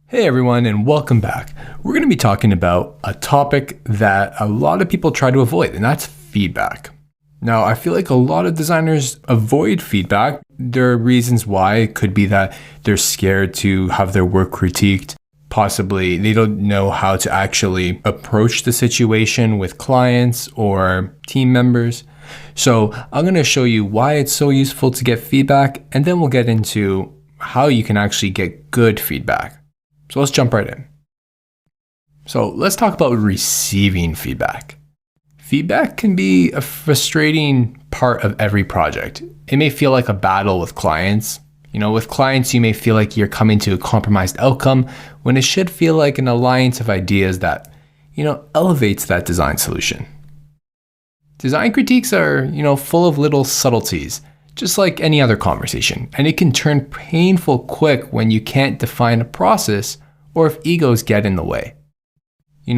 Hey everyone, and welcome back. We're going to be talking about a topic that a lot of people try to avoid, and that's feedback. Now, I feel like a lot of designers avoid feedback. There are reasons why. It could be that they're scared to have their work critiqued. Possibly they don't know how to actually approach the situation with clients or team members. So I'm going to show you why it's so useful to get feedback, and then we'll get into how you can actually get good feedback. So let's jump right in. So let's talk about receiving feedback. Feedback can be a frustrating part of every project. It may feel like a battle with clients. With clients, you may feel like you're coming to a compromised outcome when it should feel like an alliance of ideas that, elevates that design solution. Design critiques are, full of little subtleties, just like any other conversation, and it can turn painful quick when you can't define a process or if egos get in the way.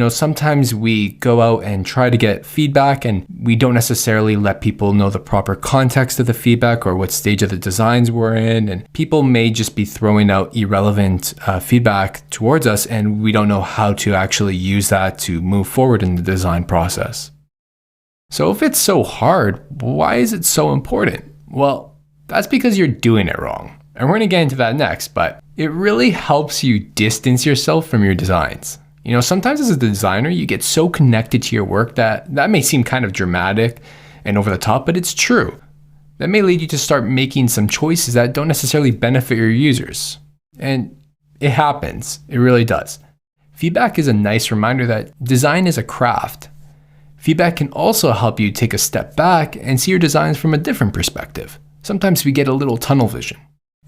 Sometimes we go out and try to get feedback and we don't necessarily let people know the proper context of the feedback or what stage of the designs we're in, and people may just be throwing out irrelevant feedback towards us, and we don't know how to actually use that to move forward in the design process. So if it's so hard, why is it so important? Well, that's because you're doing it wrong. And we're going to get into that next, but it really helps you distance yourself from your designs. Sometimes as a designer, you get so connected to your work that may seem kind of dramatic and over the top, but it's true. That may lead you to start making some choices that don't necessarily benefit your users. And it happens. It really does. Feedback is a nice reminder that design is a craft. Feedback can also help you take a step back and see your designs from a different perspective. Sometimes we get a little tunnel vision.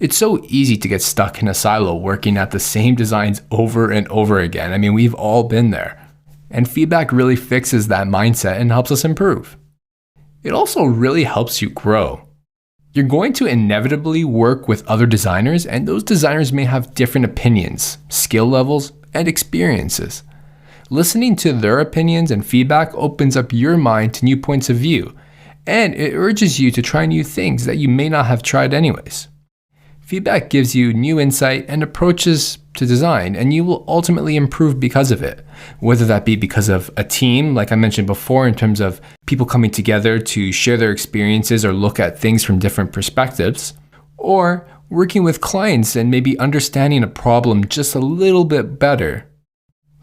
It's so easy to get stuck in a silo working at the same designs over and over again. We've all been there. And feedback really fixes that mindset and helps us improve. It also really helps you grow. You're going to inevitably work with other designers, and those designers may have different opinions, skill levels, and experiences. Listening to their opinions and feedback opens up your mind to new points of view, and it urges you to try new things that you may not have tried anyways. Feedback gives you new insight and approaches to design, and you will ultimately improve because of it, whether that be because of a team, like I mentioned before, in terms of people coming together to share their experiences or look at things from different perspectives, or working with clients and maybe understanding a problem just a little bit better.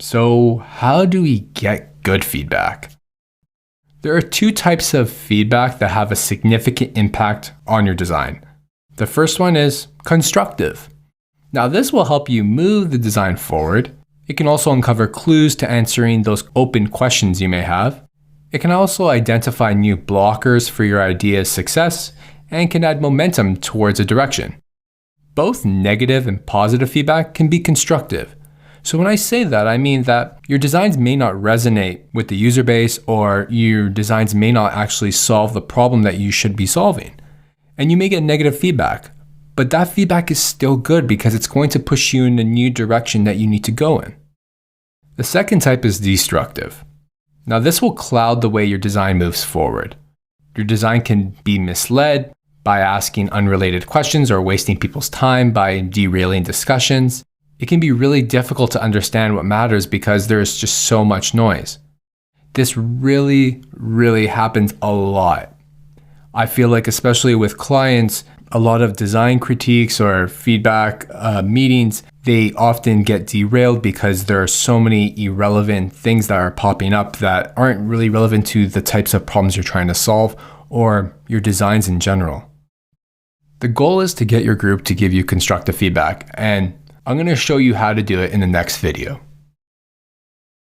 So how do we get good feedback? There are two types of feedback that have a significant impact on your design. The first one is constructive. Now this will help you move the design forward. It can also uncover clues to answering those open questions you may have. It can also identify new blockers for your idea's success and can add momentum towards a direction. Both negative and positive feedback can be constructive. So when I say that, I mean that your designs may not resonate with the user base, or your designs may not actually solve the problem that you should be solving. And you may get negative feedback, but that feedback is still good because it's going to push you in a new direction that you need to go in. The second type is destructive. Now this will cloud the way your design moves forward. Your design can be misled by asking unrelated questions or wasting people's time by derailing discussions. It can be really difficult to understand what matters because there is just so much noise. This really, really happens a lot. I feel like especially with clients, a lot of design critiques or feedback meetings, they often get derailed because there are so many irrelevant things that are popping up that aren't really relevant to the types of problems you're trying to solve or your designs in general. The goal is to get your group to give you constructive feedback, and I'm going to show you how to do it in the next video.